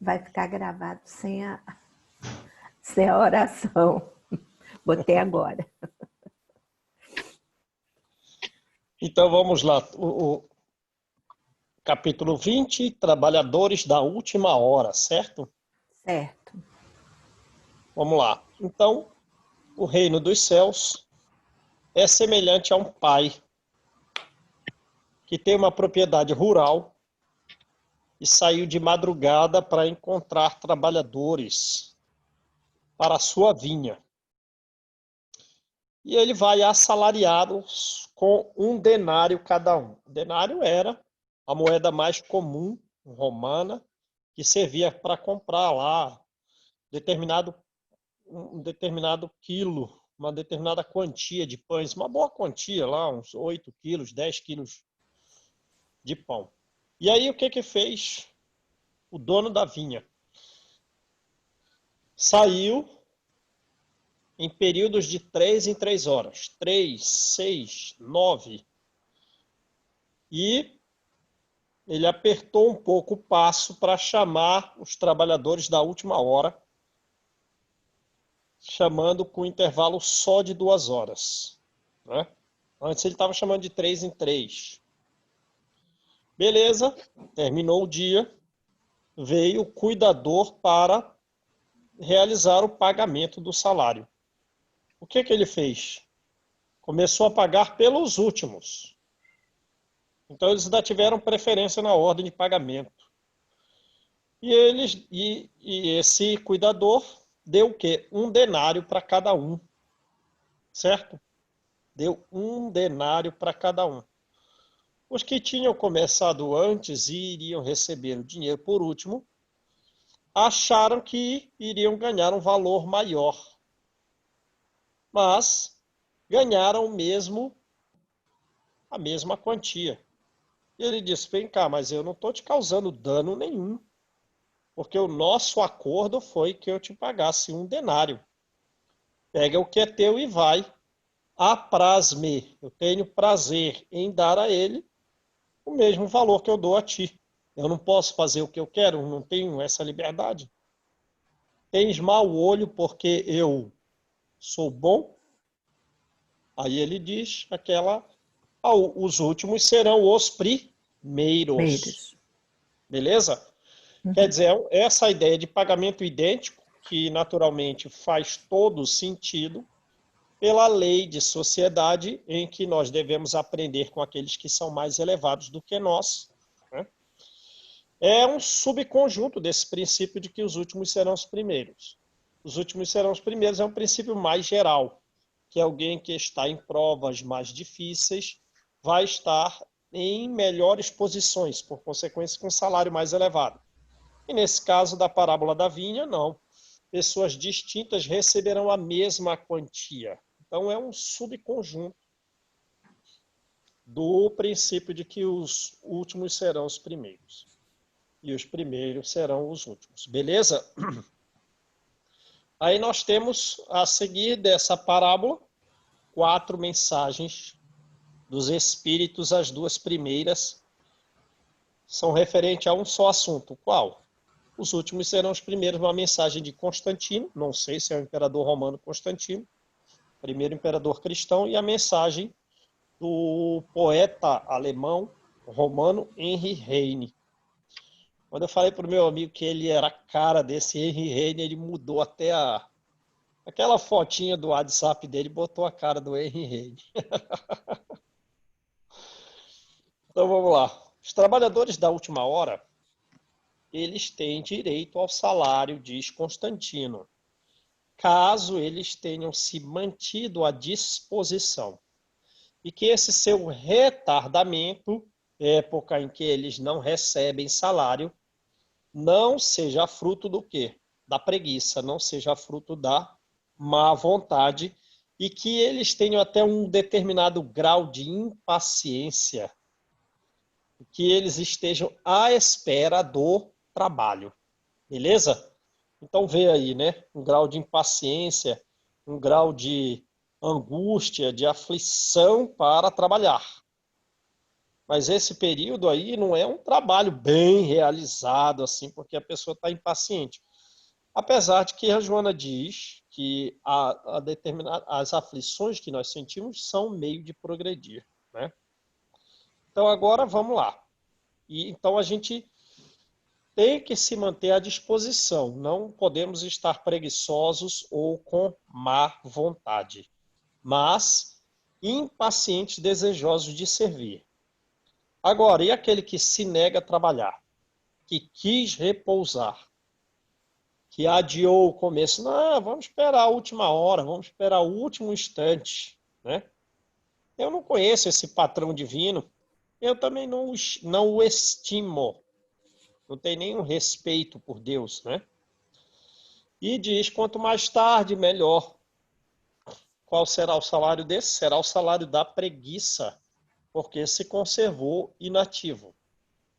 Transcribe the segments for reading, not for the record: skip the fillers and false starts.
Vai ficar gravado sem a oração. Botei agora. Então vamos lá. O capítulo 20, trabalhadores da última hora, certo? Certo. Vamos lá. Então, o reino dos céus é semelhante a um pai que tem uma propriedade rural e saiu de madrugada para encontrar trabalhadores para a sua vinha. E ele vai assalariá-los com 1 denário cada um. O denário era a moeda mais comum romana que servia para comprar lá um determinado quilo, uma determinada quantia de pães, uma boa quantia lá, uns 8 quilos, 10 quilos de pão. E aí o que fez o dono da vinha? Saiu em períodos de 3 em 3 horas, 3, 6, 9, e ele apertou um pouco o passo para chamar os trabalhadores da última hora, chamando com intervalo só de 2 horas. Né? Antes ele estava chamando de 3 em 3. Beleza, terminou o dia, veio o cuidador para realizar o pagamento do salário. O que ele fez? Começou a pagar pelos últimos. Então eles ainda tiveram preferência na ordem de pagamento. E esse cuidador deu o quê? 1 denário para cada um. Certo? Deu 1 denário para cada um. Os que tinham começado antes e iriam receber o dinheiro por último, acharam que iriam ganhar um valor maior. Mas ganharam mesmo a mesma quantia. E ele disse, vem cá, mas eu não estou te causando dano nenhum, porque o nosso acordo foi que eu te pagasse 1 denário. Pega o que é teu e vai. Apraz-me, eu tenho prazer em dar a ele o mesmo valor que eu dou a ti. Eu não posso fazer o que eu quero, não tenho essa liberdade. Tens mau olho porque eu sou bom? Aí ele diz os últimos serão os primeiros. Beleza? Uhum. Quer dizer, essa ideia de pagamento idêntico, que naturalmente faz todo sentido, pela lei de sociedade em que nós devemos aprender com aqueles que são mais elevados do que nós. Né? É um subconjunto desse princípio de que os últimos serão os primeiros. Os últimos serão os primeiros é um princípio mais geral, que alguém que está em provas mais difíceis vai estar em melhores posições, por consequência, com um salário mais elevado. E nesse caso da parábola da vinha, não. Pessoas distintas receberão a mesma quantia. Então, é um subconjunto do princípio de que os últimos serão os primeiros. E os primeiros serão os últimos. Beleza? Aí nós temos, a seguir dessa parábola, 4 mensagens dos Espíritos. As 2 primeiras são referentes a um só assunto. Qual? Os últimos serão os primeiros, uma mensagem de Constantino, não sei se é o imperador romano Constantino, primeiro imperador cristão, e a mensagem do poeta alemão romano Henry Heine. Quando eu falei para o meu amigo que ele era a cara desse Henry Heine, ele mudou até aquela fotinha do WhatsApp dele, botou a cara do Henry Heine. Então vamos lá. Os trabalhadores da última hora, eles têm direito ao salário, diz Constantino, caso eles tenham se mantido à disposição. E que esse seu retardamento, época em que eles não recebem salário, não seja fruto do quê? Da preguiça, não seja fruto da má vontade, e que eles tenham até um determinado grau de impaciência, que eles estejam à espera do trabalho. Beleza? Então vê aí, né? Um grau de impaciência, um grau de angústia, de aflição para trabalhar. Mas esse período aí não é um trabalho bem realizado, assim, porque a pessoa está impaciente. Apesar de que a Joana diz que as aflições que nós sentimos são meio de progredir, né? Então agora vamos lá. Então a gente tem que se manter à disposição. Não podemos estar preguiçosos ou com má vontade, mas impacientes, desejosos de servir. Agora, e aquele que se nega a trabalhar, que quis repousar, que adiou o começo? Não, vamos esperar a última hora, vamos esperar o último instante, né? Eu não conheço esse patrão divino, eu também não o estimo, não tenho nenhum respeito por Deus, né? E diz, quanto mais tarde, melhor. Qual será o salário desse? Será o salário da preguiça, porque se conservou inativo.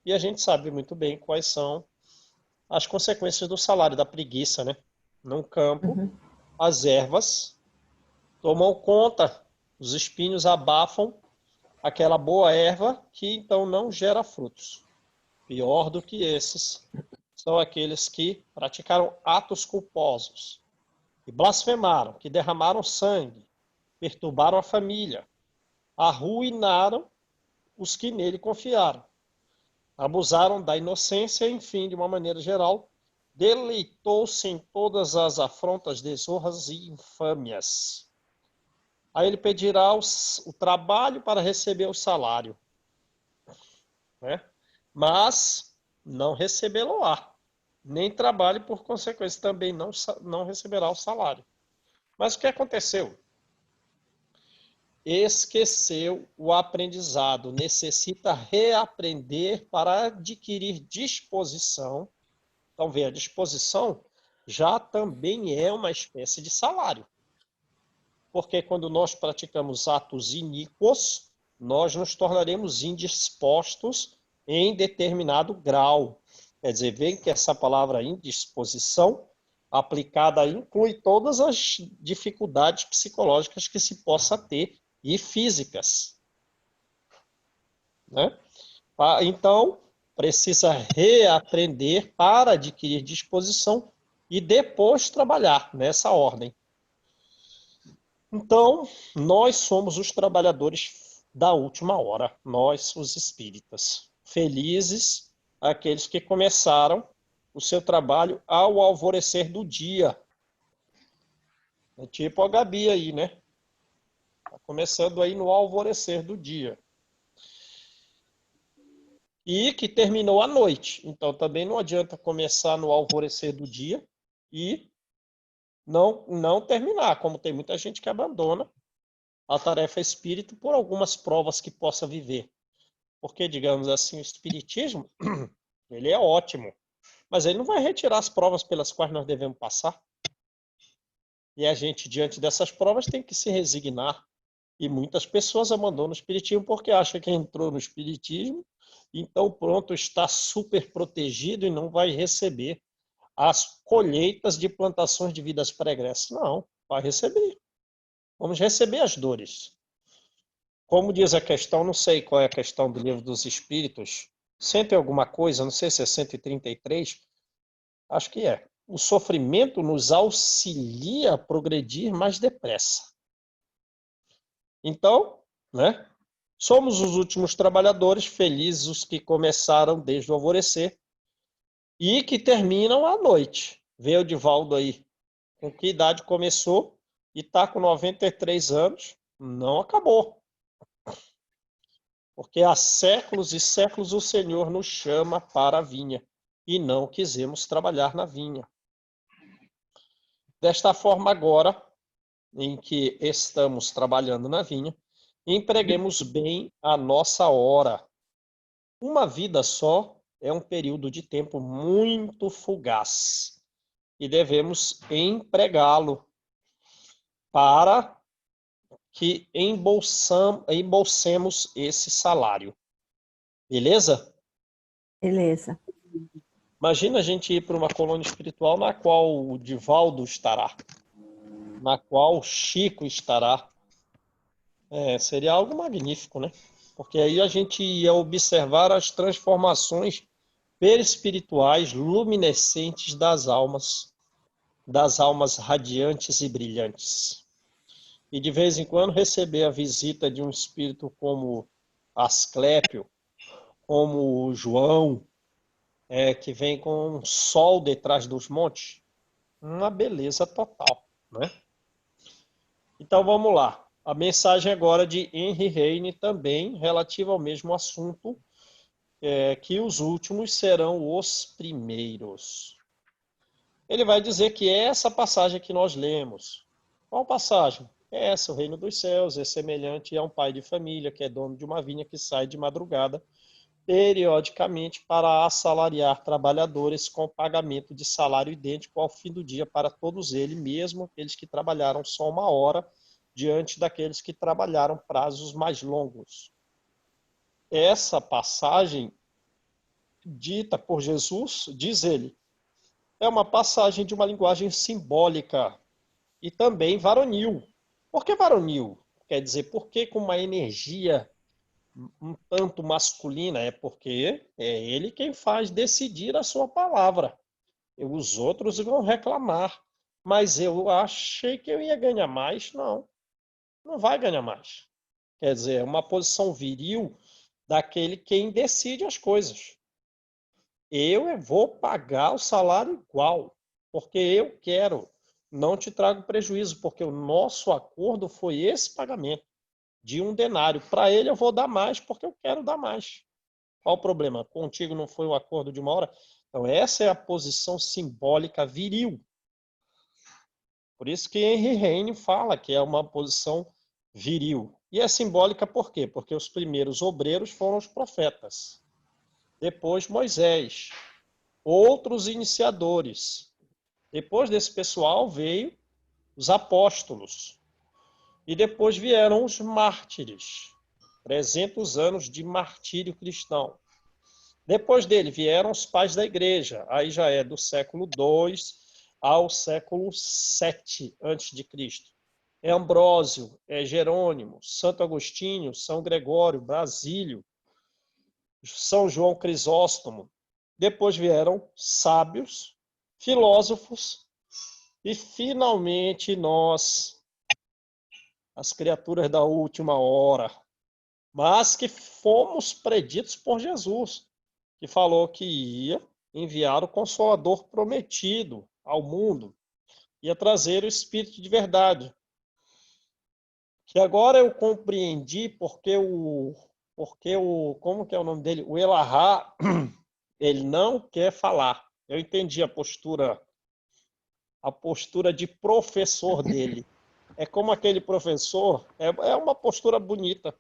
E a gente sabe muito bem quais são as consequências do salário da preguiça, né? No campo, Uhum. as ervas tomam conta, os espinhos abafam aquela boa erva que então não gera frutos. Pior do que esses são aqueles que praticaram atos culposos, que blasfemaram, que derramaram sangue, perturbaram a família, arruinaram os que nele confiaram, abusaram da inocência, enfim, de uma maneira geral, deleitou-se em todas as afrontas, desonras e infâmias. Aí ele pedirá o trabalho para receber o salário, né? Mas não recebê-lo-á, nem trabalho, por consequência, também não receberá o salário. Mas o que aconteceu? Esqueceu o aprendizado, necessita reaprender para adquirir disposição. Então, vê, a disposição já também é uma espécie de salário. Porque quando nós praticamos atos iníquos, nós nos tornaremos indispostos em determinado grau. Quer dizer, vê que essa palavra indisposição aplicada inclui todas as dificuldades psicológicas que se possa ter e físicas, né? Então, precisa reaprender para adquirir disposição e depois trabalhar nessa ordem. Então, nós somos os trabalhadores da última hora, nós, os espíritas. Felizes aqueles que começaram o seu trabalho ao alvorecer do dia. É tipo a Gabi aí, né? Está começando aí no alvorecer do dia. E que terminou à noite. Então, também não adianta começar no alvorecer do dia e não terminar, como tem muita gente que abandona a tarefa espírita por algumas provas que possa viver. Porque, digamos assim, o espiritismo, ele é ótimo, mas ele não vai retirar as provas pelas quais nós devemos passar. E a gente, diante dessas provas, tem que se resignar. E muitas pessoas abandonam o espiritismo porque acham que entrou no espiritismo, então pronto, está super protegido e não vai receber as colheitas de plantações de vidas pregressas. Não, vai receber. Vamos receber as dores. Como diz a questão, não sei qual é a questão do Livro dos Espíritos, cento e alguma coisa, não sei se é 133, acho que é. O sofrimento nos auxilia a progredir mais depressa. Então, né, somos os últimos trabalhadores, felizes os que começaram desde o alvorecer e que terminam à noite. Vê o Divaldo aí, com que idade começou e está com 93 anos, não acabou. Porque há séculos e séculos o Senhor nos chama para a vinha e não quisemos trabalhar na vinha. Desta forma, agora, em que estamos trabalhando na vinha, empreguemos bem a nossa hora. Uma vida só é um período de tempo muito fugaz e devemos empregá-lo para que embolsemos esse salário. Beleza? Beleza. Imagina a gente ir para uma colônia espiritual na qual o Divaldo estará, na qual o Chico estará. Seria algo magnífico, né? porque aí a gente ia observar as transformações perispirituais luminescentes das almas radiantes e brilhantes. E de vez em quando receber a visita de um espírito como Asclépio, como o João, que vem com um sol detrás dos montes, uma beleza total, né? Então vamos lá. A mensagem agora de Henry Heine também relativa ao mesmo assunto, que os últimos serão os primeiros. Ele vai dizer que essa passagem que nós lemos, qual passagem? É essa, o reino dos céus é semelhante a um pai de família que é dono de uma vinha que sai de madrugada periodicamente para assalariar trabalhadores com pagamento de salário idêntico ao fim do dia para todos eles, mesmo aqueles que trabalharam só uma hora, diante daqueles que trabalharam prazos mais longos. Essa passagem, dita por Jesus, diz ele, é uma passagem de uma linguagem simbólica e também varonil. Por que varonil? Quer dizer, por que com uma energia um tanto masculina? É porque é ele quem faz decidir a sua palavra. Os outros vão reclamar. Mas eu achei que eu ia ganhar mais. Não, não vai ganhar mais. Quer dizer, é uma posição viril daquele quem decide as coisas. Eu vou pagar o salário igual, porque eu quero. Não te trago prejuízo, porque o nosso acordo foi esse pagamento de um denário. Para ele eu vou dar mais, porque eu quero dar mais. Qual o problema? Contigo não foi um acordo de uma hora? Então essa é a posição simbólica viril. Por isso que Henry Heine fala que é uma posição viril. E é simbólica por quê? Porque os primeiros obreiros foram os profetas. Depois Moisés. Outros iniciadores. Depois desse pessoal veio os apóstolos. E depois vieram os mártires. 300 anos de martírio cristão. Depois dele vieram os pais da igreja. Aí já é do século II ao século VII a.C. É Ambrósio, é Jerônimo, Santo Agostinho, São Gregório, Basílio, São João Crisóstomo. Depois vieram sábios, filósofos e, finalmente, nós, as criaturas da última hora, mas que fomos preditos por Jesus, que falou que ia enviar o Consolador prometido ao mundo, ia trazer o Espírito de verdade. Que agora eu compreendi como que é o nome dele? O Elahá, ele não quer falar. Eu entendi a postura de professor dele. É como aquele professor, é uma postura bonita.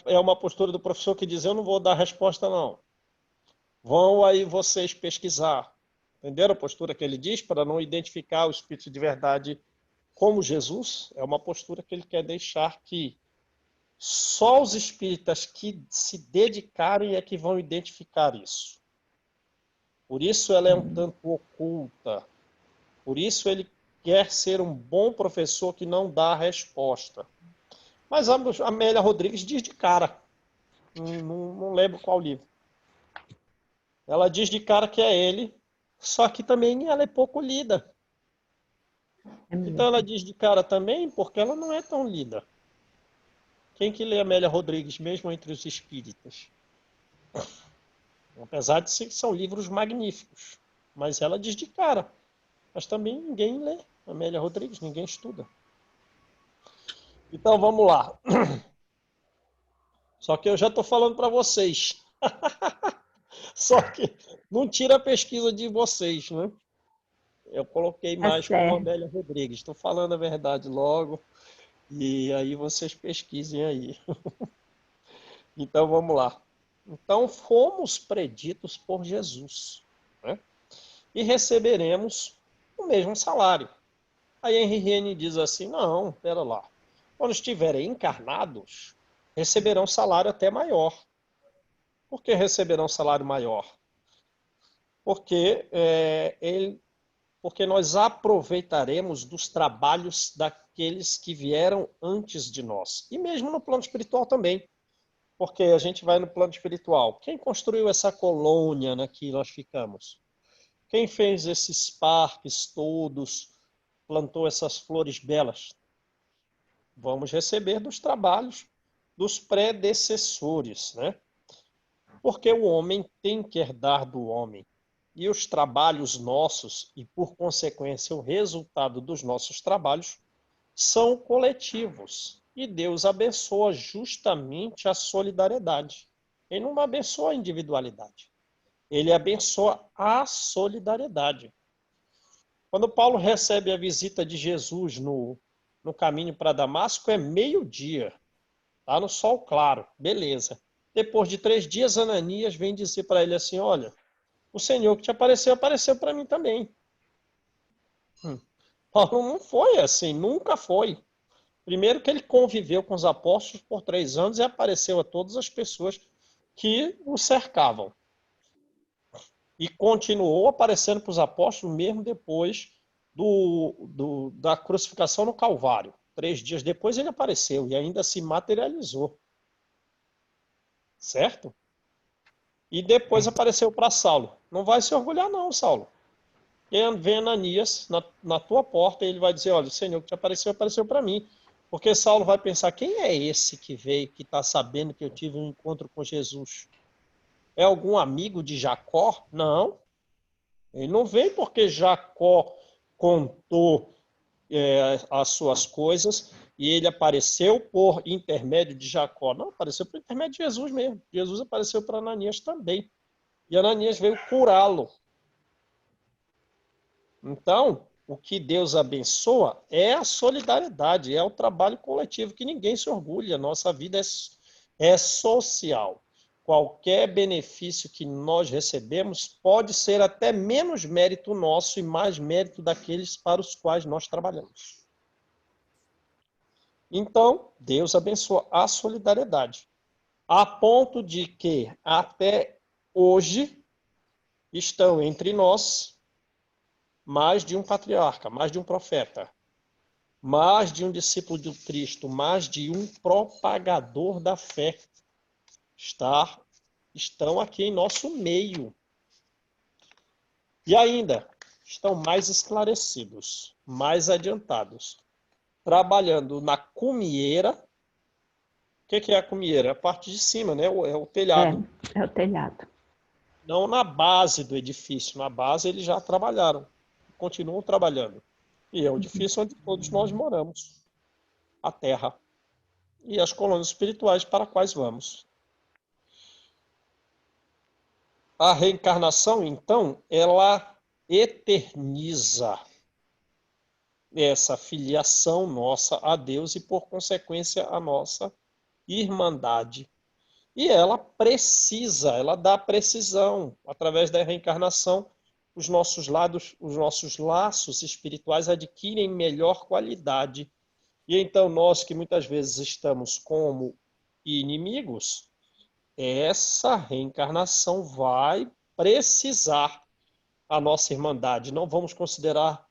É uma postura do professor que diz, eu não vou dar resposta não. Vão aí vocês pesquisar. Entenderam a postura que ele diz para não identificar o Espírito de verdade como Jesus? É uma postura que ele quer deixar que só os espíritas que se dedicarem é que vão identificar isso. Por isso ela é um tanto oculta. Por isso ele quer ser um bom professor que não dá a resposta. Mas a Amélia Rodrigues diz de cara. Não lembro qual livro. Ela diz de cara que é ele, só que também ela é pouco lida. Então ela diz de cara também porque ela não é tão lida. Quem que lê Amélia Rodrigues, mesmo entre os espíritas? Apesar de ser que são livros magníficos. Mas ela diz de cara. Mas também ninguém lê Amélia Rodrigues, ninguém estuda. Então vamos lá. Só que eu já estou falando para vocês. Só que não tira a pesquisa de vocês, né? Eu coloquei Tá mais como certo. Amélia Rodrigues. Estou falando a verdade logo. E aí vocês pesquisem aí. Então vamos lá. Então fomos preditos por Jesus, né? E receberemos o mesmo salário. Aí Henry Heine diz assim, não, pera lá. Quando estiverem encarnados, receberão salário até maior. Por que receberão salário maior? Porque porque nós aproveitaremos dos trabalhos daqueles que vieram antes de nós. E mesmo no plano espiritual também, porque a gente vai no plano espiritual. Quem construiu essa colônia na que nós ficamos? Quem fez esses parques todos, plantou essas flores belas? Vamos receber dos trabalhos dos predecessores, né? Porque o homem tem que herdar do homem. E os trabalhos nossos, e por consequência o resultado dos nossos trabalhos, são coletivos. E Deus abençoa justamente a solidariedade. Ele não abençoa a individualidade. Ele abençoa a solidariedade. Quando Paulo recebe a visita de Jesus no caminho para Damasco, é meio-dia. Está no sol claro. Beleza. Depois de 3 dias, Ananias vem dizer para ele assim, olha, o Senhor que te apareceu, apareceu para mim também. Paulo não foi assim, nunca foi. Primeiro que ele conviveu com os apóstolos por 3 anos e apareceu a todas as pessoas que o cercavam. E continuou aparecendo para os apóstolos mesmo depois da crucificação no Calvário. 3 dias depois ele apareceu e ainda se materializou. Certo? E depois apareceu para Saulo. Não vai se orgulhar não, Saulo. E vem Ananias na tua porta e ele vai dizer, olha, o Senhor que te apareceu, apareceu para mim. Porque Saulo vai pensar, quem é esse que veio, que está sabendo que eu tive um encontro com Jesus? É algum amigo de Jacó? Não. Ele não veio porque Jacó contou as suas coisas e ele apareceu por intermédio de Jacó. Não, apareceu por intermédio de Jesus mesmo. Jesus apareceu para Ananias também. E Ananias veio curá-lo. Então, o que Deus abençoa é a solidariedade, é o trabalho coletivo, que ninguém se orgulha. Nossa vida é social. Qualquer benefício que nós recebemos pode ser até menos mérito nosso e mais mérito daqueles para os quais nós trabalhamos. Então, Deus abençoa a solidariedade, a ponto de que até hoje estão entre nós mais de um patriarca, mais de um profeta, mais de um discípulo de Cristo, mais de um propagador da fé estão aqui em nosso meio. E ainda estão mais esclarecidos, mais adiantados, trabalhando na cumieira. O que é a cumieira? É a parte de cima, né? É o telhado. É o telhado. Não na base do edifício. Na base eles já trabalharam, continuam trabalhando. E é o edifício onde todos nós moramos, a terra e as colônias espirituais para quais vamos. A reencarnação, então, ela eterniza essa filiação nossa a Deus e, por consequência, a nossa irmandade. E ela dá precisão, através da reencarnação, os nossos laços espirituais adquirem melhor qualidade. E então nós que muitas vezes estamos como inimigos, essa reencarnação vai precisar a nossa irmandade. Não vamos considerar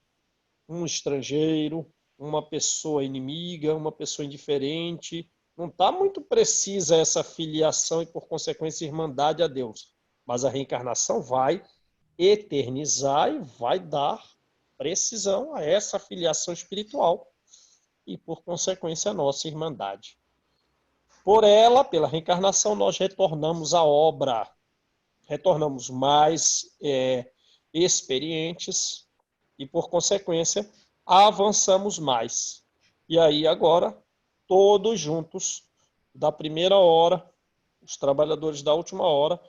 um estrangeiro, uma pessoa inimiga, uma pessoa indiferente. Não está muito precisa essa filiação e, por consequência, irmandade a Deus. Mas a reencarnação vai eternizar e vai dar precisão a essa filiação espiritual e, por consequência, a nossa irmandade. Por ela, pela reencarnação, nós retornamos à obra, retornamos mais experientes e, por consequência, avançamos mais. E aí, agora, todos juntos, da primeira hora, os trabalhadores da última hora,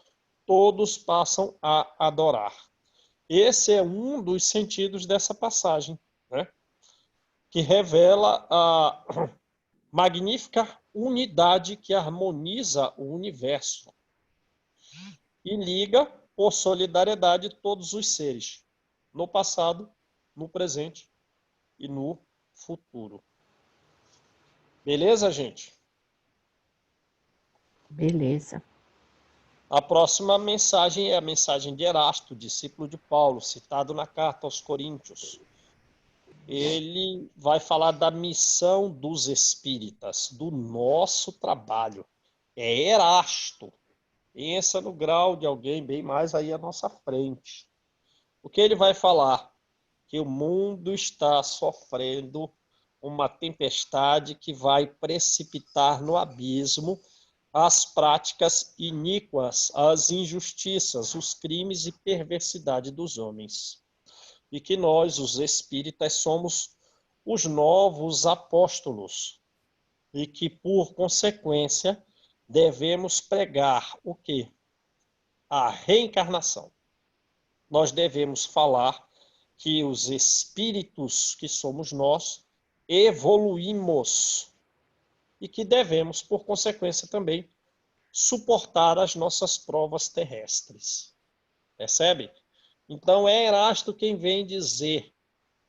todos passam a adorar. Esse é um dos sentidos dessa passagem, né? Que revela a magnífica unidade que harmoniza o universo e liga, por solidariedade, todos os seres, no passado, no presente e no futuro. Beleza, gente? Beleza. A próxima mensagem é a mensagem de Erasto, discípulo de Paulo, citado na carta aos Coríntios. Ele vai falar da missão dos espíritas, do nosso trabalho. É Erasto. Pensa no grau de alguém bem mais aí à nossa frente. O que ele vai falar? Que o mundo está sofrendo uma tempestade que vai precipitar no abismo as práticas iníquas, as injustiças, os crimes e perversidade dos homens. E que nós, os espíritas, somos os novos apóstolos e que, por consequência, devemos pregar o quê? A reencarnação. Nós devemos falar que os espíritos que somos nós evoluímos e que devemos, por consequência, também suportar as nossas provas terrestres. Percebe? Então é Erasto quem vem dizer: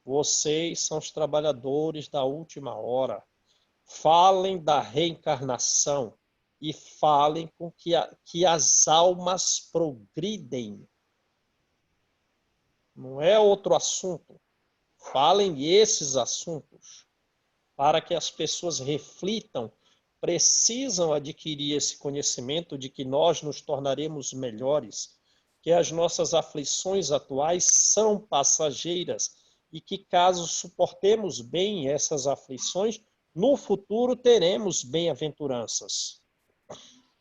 vocês são os trabalhadores da última hora. Falem da reencarnação e falem com que as almas progridem. Não é outro assunto. Falem esses assuntos para que as pessoas reflitam. Precisam adquirir esse conhecimento de que nós nos tornaremos melhores, que as nossas aflições atuais são passageiras e que, caso suportemos bem essas aflições, no futuro teremos bem-aventuranças.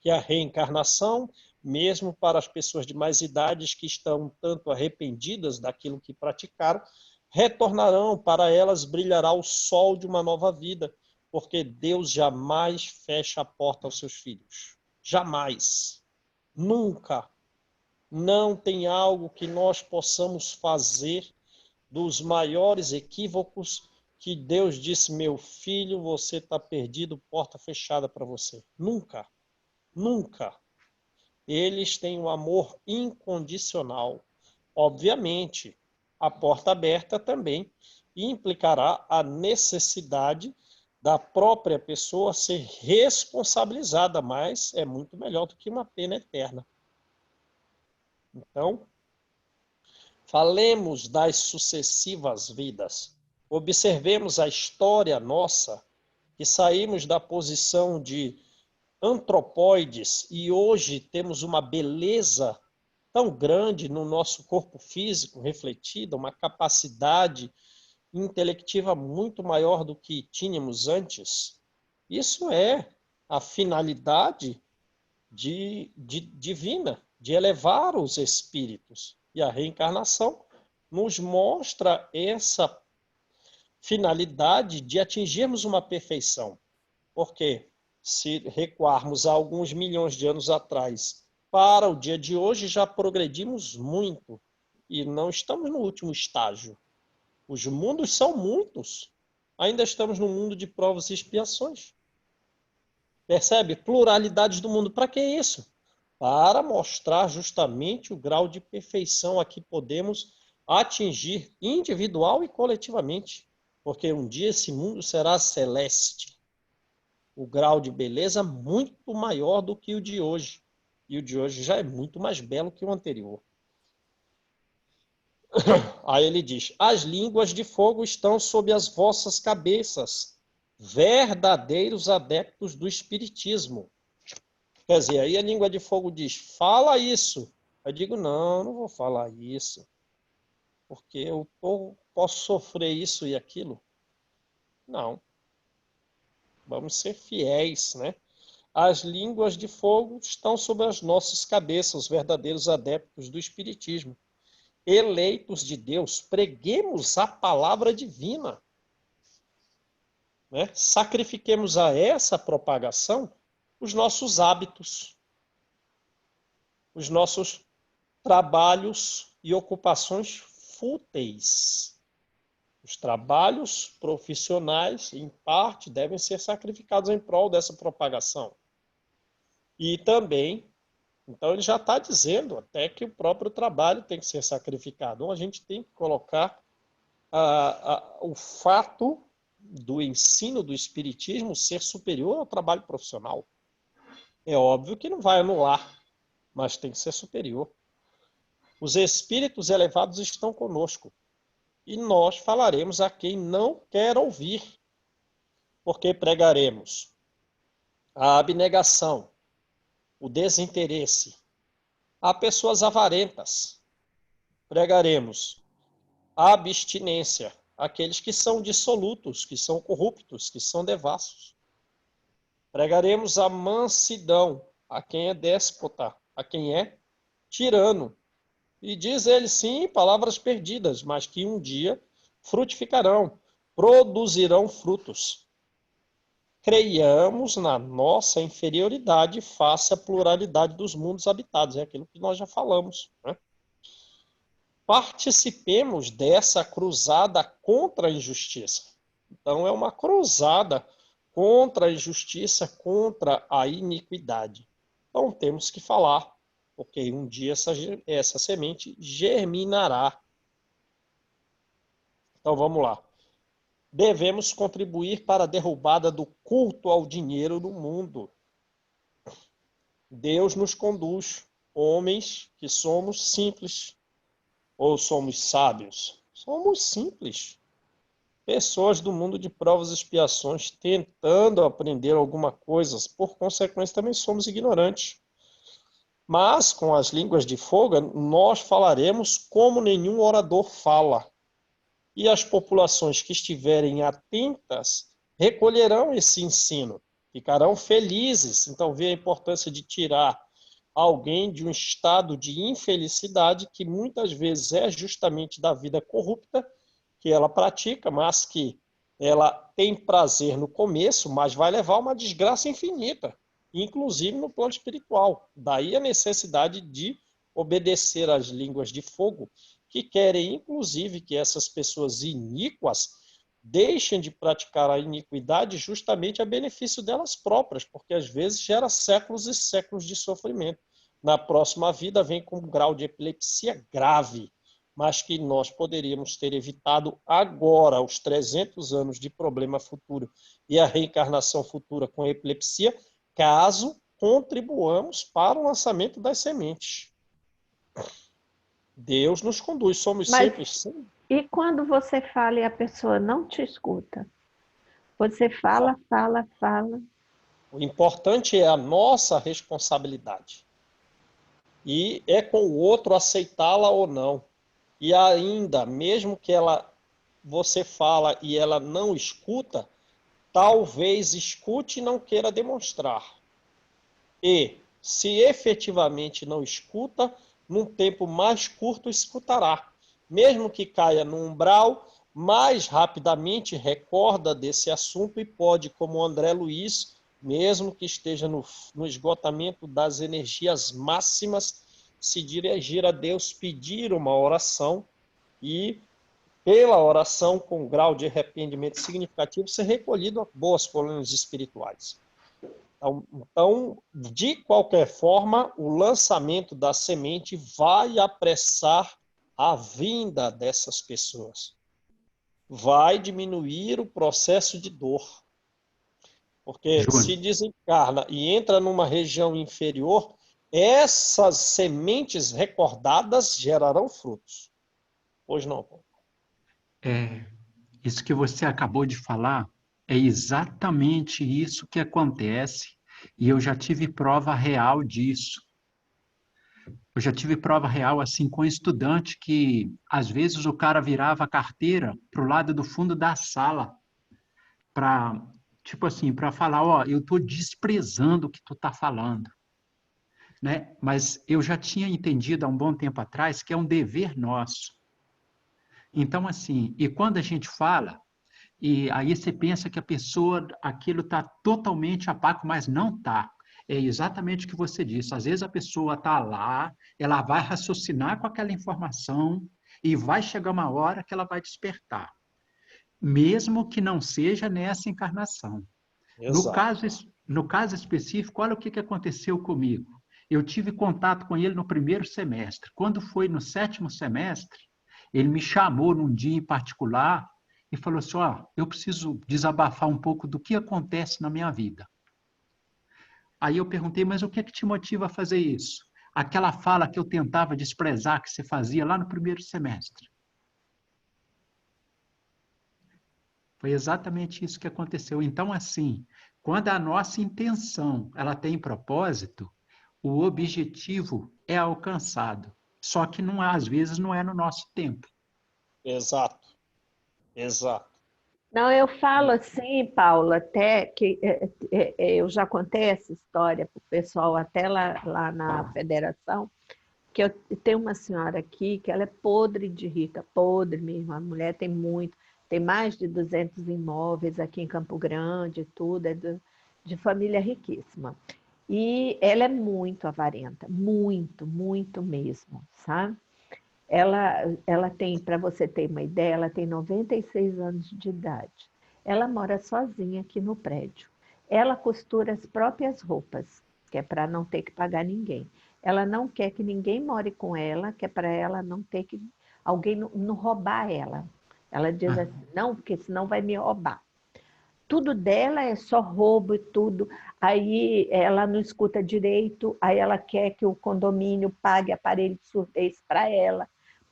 Que a reencarnação, mesmo para as pessoas de mais idades que estão um tanto arrependidas daquilo que praticaram, retornarão, para elas brilhará o sol de uma nova vida, porque Deus jamais fecha a porta aos seus filhos. Jamais. Nunca. Não tem algo que nós possamos fazer dos maiores equívocos que Deus disse: meu filho, você está perdido, porta fechada para você. Nunca. Nunca. Eles têm um amor incondicional. Obviamente, a porta aberta também implicará a necessidade da própria pessoa ser responsabilizada, mas é muito melhor do que uma pena eterna. Então, falemos das sucessivas vidas. Observemos a história nossa, que saímos da posição de antropóides e hoje temos uma beleza tão grande no nosso corpo físico refletida, uma capacidade intelectiva muito maior do que tínhamos antes. Isso é a finalidade divina, de elevar os espíritos. E a reencarnação nos mostra essa finalidade de atingirmos uma perfeição. Porque se recuarmos a alguns milhões de anos atrás para o dia de hoje, já progredimos muito e não estamos no último estágio. Os mundos são muitos. Ainda estamos no mundo de provas e expiações. Percebe? Pluralidades do mundo. Para que isso? Para mostrar justamente o grau de perfeição a que podemos atingir individual e coletivamente. Porque um dia esse mundo será celeste. O grau de beleza muito maior do que o de hoje. E o de hoje já é muito mais belo que o anterior. Aí ele diz: as línguas de fogo estão sob as vossas cabeças, verdadeiros adeptos do espiritismo. Quer dizer, aí a língua de fogo diz: fala isso. Eu digo: não, não vou falar isso, porque eu posso sofrer isso e aquilo. Não. Vamos ser fiéis, né? As línguas de fogo estão sobre as nossas cabeças, os verdadeiros adeptos do espiritismo. Eleitos de Deus, preguemos a palavra divina. Né? Sacrifiquemos a essa propagação os nossos hábitos, os nossos trabalhos e ocupações fúteis. Os trabalhos profissionais, em parte, devem ser sacrificados em prol dessa propagação. E também, então ele já está dizendo até que o próprio trabalho tem que ser sacrificado. Então a gente tem que colocar o fato do ensino do espiritismo ser superior ao trabalho profissional. É óbvio que não vai anular mas tem que ser superior. Os espíritos elevados estão conosco e nós falaremos a quem não quer ouvir, porque pregaremos a abnegação, o desinteresse, a pessoas avarentas. Pregaremos a abstinência, aqueles que são dissolutos, que são corruptos, que são devassos. Pregaremos a mansidão, a quem é déspota, a quem é tirano. E diz ele, sim, palavras perdidas, mas que um dia frutificarão, produzirão frutos. Creiamos na nossa inferioridade face à pluralidade dos mundos habitados. É aquilo que nós já falamos, né? Participemos dessa cruzada contra a injustiça. Então, é uma cruzada contra a injustiça, contra a iniquidade. Então, temos que falar, porque um dia essa semente germinará. Então, vamos lá. Devemos contribuir para a derrubada do culto ao dinheiro no mundo. Deus nos conduz, homens que somos simples, ou somos sábios? Somos simples. Pessoas do mundo de provas e expiações tentando aprender alguma coisa, por consequência também somos ignorantes. Mas com as línguas de fogo nós falaremos como nenhum orador fala. E as populações que estiverem atentas recolherão esse ensino, ficarão felizes. Então vê a importância de tirar alguém de um estado de infelicidade que muitas vezes é justamente da vida corrupta que ela pratica, mas que ela tem prazer no começo, mas vai levar a uma desgraça infinita, inclusive no plano espiritual. Daí a necessidade de obedecer às línguas de fogo, que querem, inclusive, que essas pessoas iníquas deixem de praticar a iniquidade justamente a benefício delas próprias, porque às vezes gera séculos e séculos de sofrimento. Na próxima vida vem com um grau de epilepsia grave, mas que nós poderíamos ter evitado agora, os 300 anos de problema futuro e a reencarnação futura com epilepsia, caso contribuamos para o lançamento das sementes. Deus nos conduz, somos simples. Sim. E quando você fala e a pessoa não te escuta? Você fala, fala, fala. O importante é a nossa responsabilidade. E é com o outro aceitá-la ou não. E ainda, mesmo que você fala e ela não escuta, talvez escute e não queira demonstrar. E, se efetivamente não escuta, num tempo mais curto escutará. Mesmo que caia no umbral, mais rapidamente recorda desse assunto e pode, como André Luiz, mesmo que esteja no esgotamento das energias máximas, se dirigir a Deus, pedir uma oração e, pela oração, com grau de arrependimento significativo, ser recolhido a boas colônias espirituais. Então, de qualquer forma, o lançamento da semente vai apressar a vinda dessas pessoas. Vai diminuir o processo de dor. Porque se desencarna e entra numa região inferior, essas sementes recordadas gerarão frutos. Pois não, Paulo? Isso que você acabou de falar é exatamente isso que acontece e eu já tive prova real disso. Eu já tive prova real assim com estudante que às vezes o cara virava a carteira para o lado do fundo da sala para tipo assim, para falar, ó, eu estou desprezando o que tu está falando, né? Mas eu já tinha entendido há um bom tempo atrás que é um dever nosso. Então assim, e quando a gente fala e aí você pensa que a pessoa, aquilo está totalmente opaco, mas não está. É exatamente o que você disse. Às vezes a pessoa está lá, ela vai raciocinar com aquela informação e vai chegar uma hora que ela vai despertar. Mesmo que não seja nessa encarnação. Exato. No caso específico, olha o que aconteceu comigo. Eu tive contato com ele no primeiro semestre. Quando foi no sétimo semestre, ele me chamou num dia em particular e falou assim, ó, eu preciso desabafar um pouco do que acontece na minha vida. Aí eu perguntei, mas o que é que te motiva a fazer isso? aquela fala que eu tentava desprezar, que você fazia lá no primeiro semestre. Foi exatamente isso que aconteceu. Então, assim, quando a nossa intenção ela tem propósito, o objetivo é alcançado. Só que não, às vezes não é no nosso tempo. Exato, exato. Não, eu falo assim, Paula, até que eu já contei essa história para o pessoal até lá na federação, que eu tenho uma senhora aqui que ela é podre de rica, podre mesmo, a mulher tem mais de 200 imóveis aqui em Campo Grande, tudo, de família riquíssima. E ela é muito avarenta, muito, muito mesmo, sabe? Ela tem, para você ter uma ideia, ela tem 96 anos de idade. Ela mora sozinha aqui no prédio. Ela costura as próprias roupas, que é para não ter que pagar ninguém. Ela não quer que ninguém more com ela, que é para ela não ter que alguém não roubar ela. Ela diz assim, não, porque senão vai me roubar. Tudo dela é só roubo e tudo. Aí ela não escuta direito, aí ela quer que o condomínio pague aparelho de surdez para ela,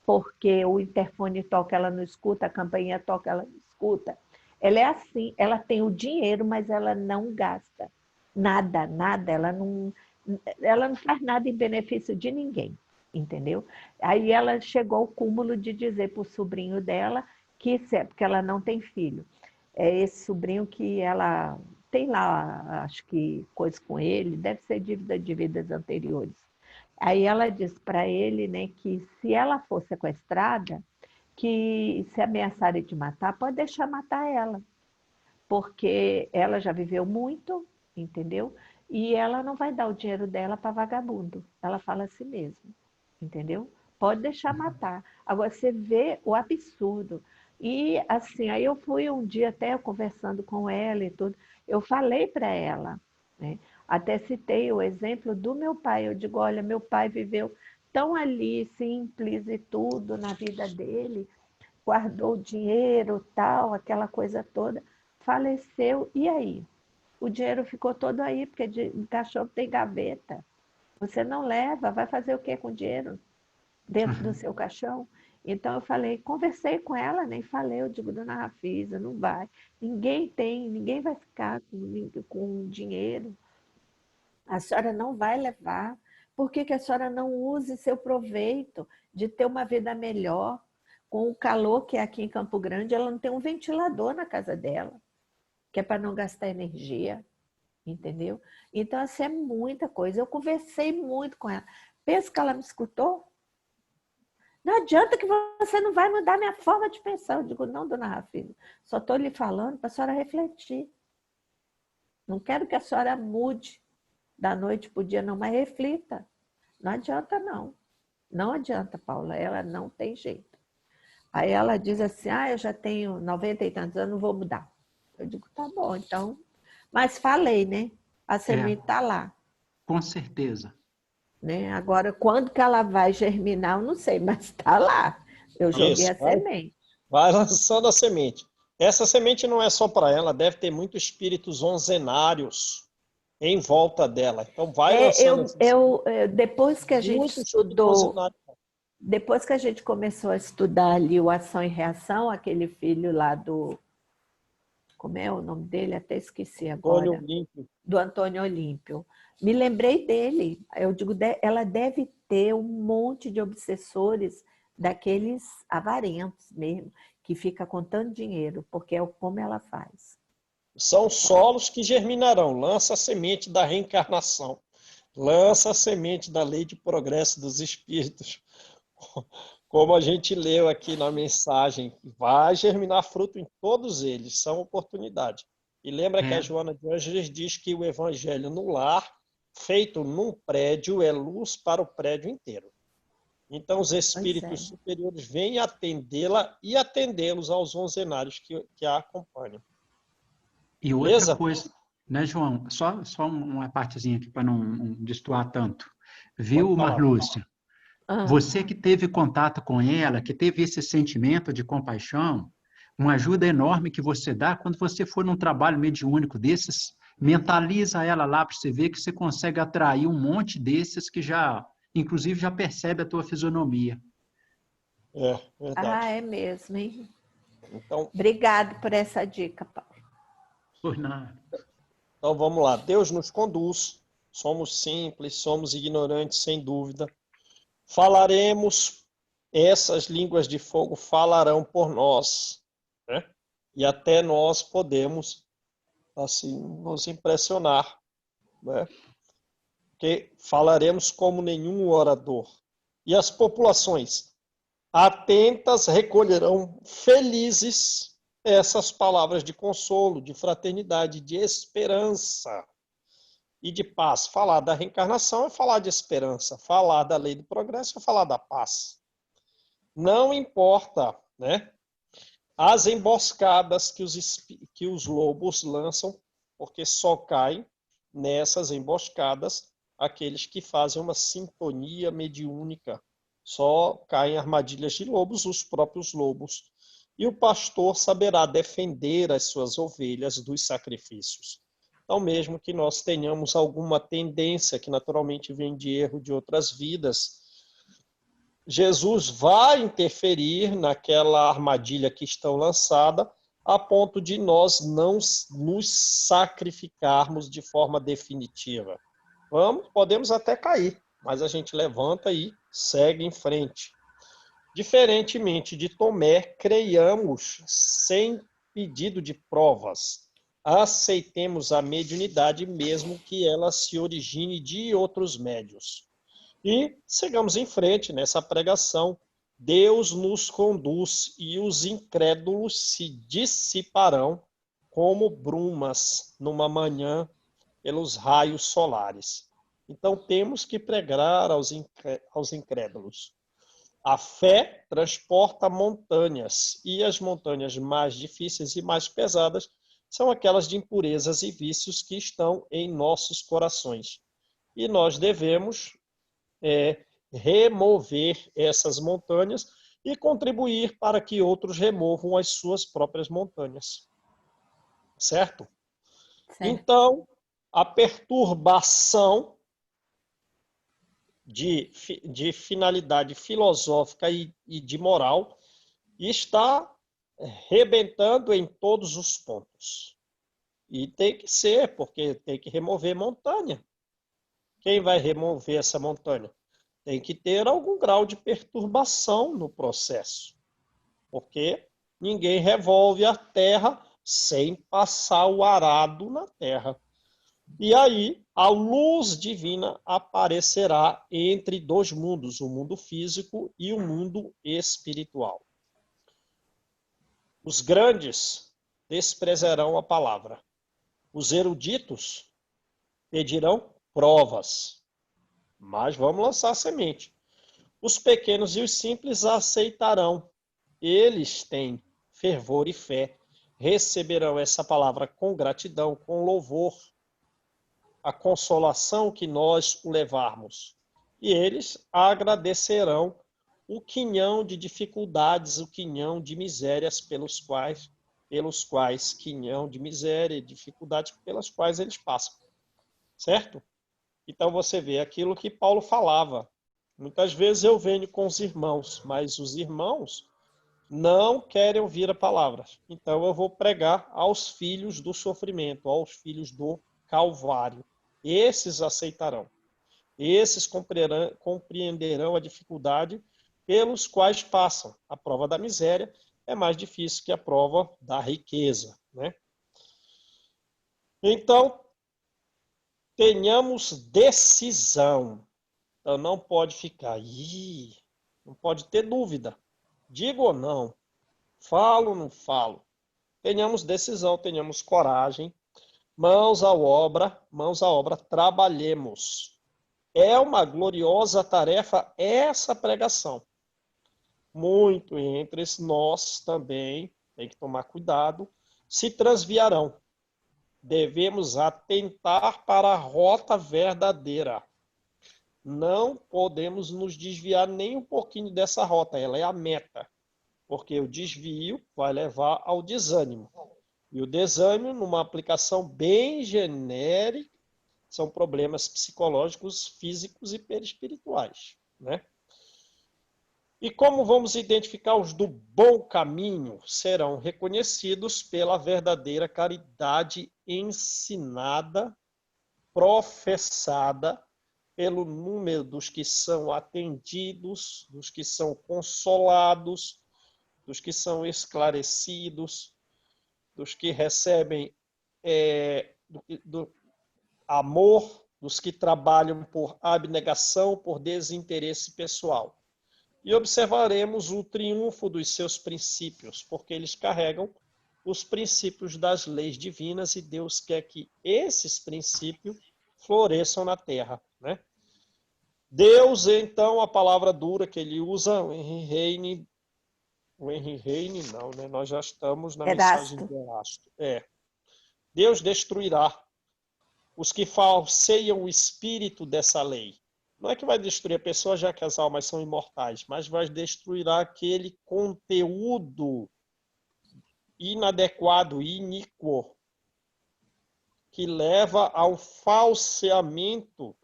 porque o interfone toca, ela não escuta, a campainha toca, ela não escuta. Ela é assim, ela tem o dinheiro, mas ela não gasta. Nada, nada, ela não faz nada em benefício de ninguém, entendeu? Aí ela chegou ao cúmulo de dizer para o sobrinho dela que, porque ela não tem filho, é esse sobrinho que ela tem lá, acho que coisa com ele, deve ser dívida de vidas anteriores. Aí ela disse para ele, né, que se ela for sequestrada, que se ameaçarem de matar, pode deixar matar ela, porque ela já viveu muito, entendeu? E ela não vai dar o dinheiro dela para vagabundo. Ela fala assim mesmo, entendeu? Pode deixar matar. Agora você vê o absurdo. E assim, aí eu fui um dia até conversando com ela e tudo, eu falei para ela, né? Até citei o exemplo do meu pai. Eu digo, olha, meu pai viveu tão ali, simples e tudo na vida dele, guardou o dinheiro, tal, aquela coisa toda, faleceu, e aí? O dinheiro ficou todo aí, porque o cachorro tem gaveta. Você não leva, vai fazer o que com o dinheiro dentro do seu caixão? Então eu falei, conversei com ela, nem falei, eu digo, dona Rafisa, não vai. Ninguém vai ficar com dinheiro. A senhora não vai levar. Por que a senhora não use seu proveito de ter uma vida melhor? Com o calor que é aqui em Campo Grande, ela não tem um ventilador na casa dela, que é para não gastar energia, entendeu? Então, assim, é muita coisa. Eu conversei muito com ela. Pensa que ela me escutou? Não adianta que você não vai mudar minha forma de pensar. Eu digo, não, dona Rafina, só estou lhe falando para a senhora refletir. Não quero que a senhora mude da noite para o dia, não, mas reflita. Não adianta, não. Não adianta, Paula, ela não tem jeito. Aí ela diz assim, eu já tenho 90 e tantos anos, não vou mudar. Eu digo, tá bom, então. Mas falei, né? A semente está lá. Com certeza. Né? Agora, quando que ela vai germinar, eu não sei, mas está lá. Eu joguei a semente. Vai lançando a semente. Essa semente não é só para ela, deve ter muitos espíritos onzenários em volta dela. Então, vai lançando. Depois que a gente estudou, depois que a gente começou a estudar ali o Ação e Reação, aquele filho lá do... Como é o nome dele? Até esqueci agora. Antônio Olímpio. Do Antônio Olímpio. Me lembrei dele. Eu digo, ela deve ter um monte de obsessores daqueles avarentos mesmo, que fica contando dinheiro, porque é como ela faz. São solos que germinarão. Lança a semente da reencarnação. Lança a semente da lei de progresso dos espíritos. Como a gente leu aqui na mensagem, vai germinar fruto em todos eles, são oportunidade. E lembra que a Joana de Ângeles diz que o evangelho no lar, feito num prédio, é luz para o prédio inteiro. Então os espíritos superiores vêm atendê-la e atendê-los aos onzenários que a acompanham. E outra coisa, né, João? Só uma partezinha aqui para não destoar tanto. Viu, Marlúcia? Você que teve contato com ela, que teve esse sentimento de compaixão, uma ajuda enorme que você dá quando você for num trabalho mediúnico desses, mentaliza ela lá para você ver que você consegue atrair um monte desses que já inclusive já percebe a tua fisionomia. É, verdade. É mesmo, hein? Então, Obrigado por essa dica, Paulo. Por nada. então vamos lá. Deus nos conduz. Somos simples, somos ignorantes, sem dúvida. Falaremos, essas línguas de fogo falarão por nós, né? E até nós podemos, assim, nos impressionar, né? Porque falaremos como nenhum orador. E as populações atentas recolherão felizes essas palavras de consolo, de fraternidade, de esperança e de paz. Falar da reencarnação é falar de esperança, falar da lei do progresso é falar da paz. Não importa, né, as emboscadas que os lobos lançam, porque só caem nessas emboscadas aqueles que fazem uma sintonia mediúnica. Só caem armadilhas de lobos, os próprios lobos. E o pastor saberá defender as suas ovelhas dos sacrifícios. Então, mesmo que nós tenhamos alguma tendência, que naturalmente vem de erro de outras vidas, Jesus vai interferir naquela armadilha que estão lançada, a ponto de nós não nos sacrificarmos de forma definitiva. Podemos até cair, mas a gente levanta e segue em frente. Diferentemente de Tomé, creiamos sem pedido de provas. Aceitemos a mediunidade, mesmo que ela se origine de outros médios. E sigamos em frente nessa pregação. Deus nos conduz e os incrédulos se dissiparão como brumas numa manhã pelos raios solares. Então temos que pregar aos incrédulos. A fé transporta montanhas, e as montanhas mais difíceis e mais pesadas são aquelas de impurezas e vícios que estão em nossos corações. E nós devemos remover essas montanhas e contribuir para que outros removam as suas próprias montanhas. Certo? Então, a perturbação de finalidade filosófica e de moral está rebentando em todos os pontos. E tem que ser, porque tem que remover montanha. Quem vai remover essa montanha? Tem que ter algum grau de perturbação no processo, porque ninguém revolve a terra sem passar o arado na terra. E aí a luz divina aparecerá entre dois mundos, o mundo físico e o mundo espiritual. Os grandes desprezarão a palavra. Os eruditos pedirão provas. Mas vamos lançar a semente. Os pequenos e os simples a aceitarão. Eles têm fervor e fé. Receberão essa palavra com gratidão, com louvor, a consolação que nós o levarmos. E eles agradecerão o quinhão de dificuldades, o quinhão de misérias pelos quais quinhão de miséria e dificuldades pelas quais eles passam. Certo? Então você vê aquilo que Paulo falava. Muitas vezes eu venho com os irmãos, mas os irmãos não querem ouvir a palavra. Então eu vou pregar aos filhos do sofrimento, aos filhos do Calvário. Esses aceitarão. Esses compreenderão a dificuldade pelos quais passam. A prova da miséria é mais difícil que a prova da riqueza, né? Então, tenhamos decisão. Então, não pode ficar, não pode ter dúvida. Digo ou não? Falo ou não falo? Tenhamos decisão, tenhamos coragem. Mãos à obra, trabalhemos. É uma gloriosa tarefa essa pregação. Muito entre nós também, tem que tomar cuidado, se transviarão. Devemos atentar para a rota verdadeira. Não podemos nos desviar nem um pouquinho dessa rota, ela é a meta, porque o desvio vai levar ao desânimo. E o desânimo, numa aplicação bem genérica, São problemas psicológicos, físicos e perispirituais, né? E como vamos identificar os do bom caminho? Serão reconhecidos pela verdadeira caridade ensinada, professada, pelo número dos que são atendidos, dos que são consolados, dos que são esclarecidos, dos que recebem do amor, dos que trabalham por abnegação, por desinteresse pessoal. E observaremos o triunfo dos seus princípios, porque eles carregam os princípios das leis divinas e Deus quer que esses princípios floresçam na terra, né? Deus, então, a palavra dura que ele usa, o Henry Heine, não, né? Nós já estamos na mensagem de Erasto. Deus destruirá os que falseiam o espírito dessa lei. Não é que vai destruir a pessoa, já que as almas são imortais, mas vai destruir aquele conteúdo inadequado, iníquo, que leva ao falseamento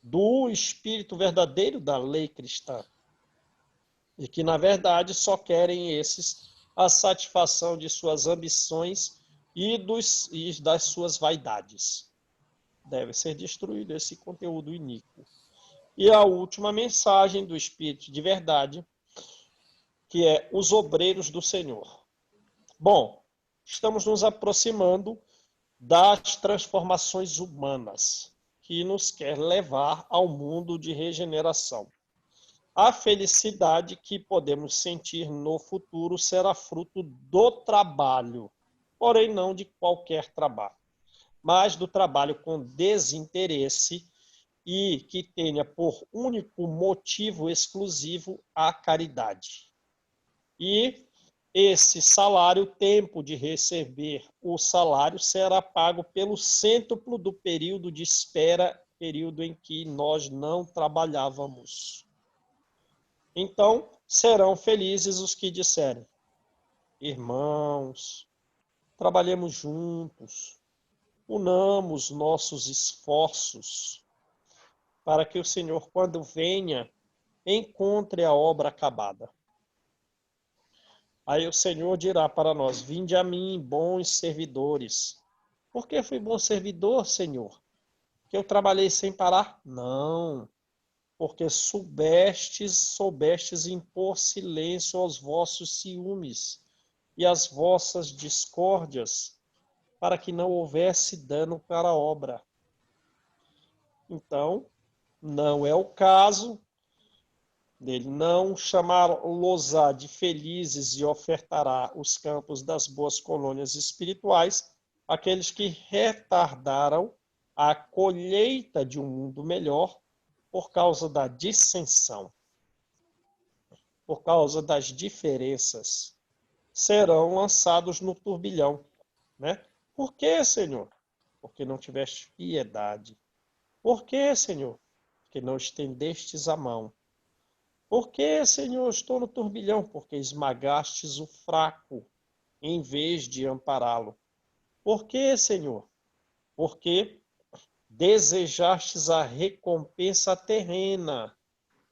do espírito verdadeiro da lei cristã. E que, na verdade, só querem esses a satisfação de suas ambições e das suas vaidades. Deve ser destruído esse conteúdo iníquo. E a última mensagem do Espírito de verdade, que é os obreiros do Senhor. Bom, estamos nos aproximando das transformações humanas, que nos quer levar ao mundo de regeneração. A felicidade que podemos sentir no futuro será fruto do trabalho, porém não de qualquer trabalho, mas do trabalho com desinteresse e que tenha por único motivo exclusivo a caridade. E esse salário, o tempo de receber o salário, será pago pelo cêntuplo do período de espera, período em que nós não trabalhávamos. Então, serão felizes os que disserem: irmãos, trabalhemos juntos, unamos nossos esforços, para que o Senhor, quando venha, encontre a obra acabada. Aí o Senhor dirá para nós: vinde a mim, bons servidores. Por que fui bom servidor, Senhor? Que eu trabalhei sem parar? Não, porque soubestes impor silêncio aos vossos ciúmes e às vossas discórdias, para que não houvesse dano para a obra. Então, não é o caso dele não chamar-los-á de felizes e ofertará os campos das boas colônias espirituais àqueles que retardaram a colheita de um mundo melhor por causa da dissensão, por causa das diferenças, serão lançados no turbilhão, né? Por que, Senhor? Porque não tiveste piedade. Por que, Senhor? Porque não estendestes a mão. Por que, Senhor, estou no turbilhão? Porque esmagastes o fraco, em vez de ampará-lo. Por que, Senhor? Porque desejastes a recompensa terrena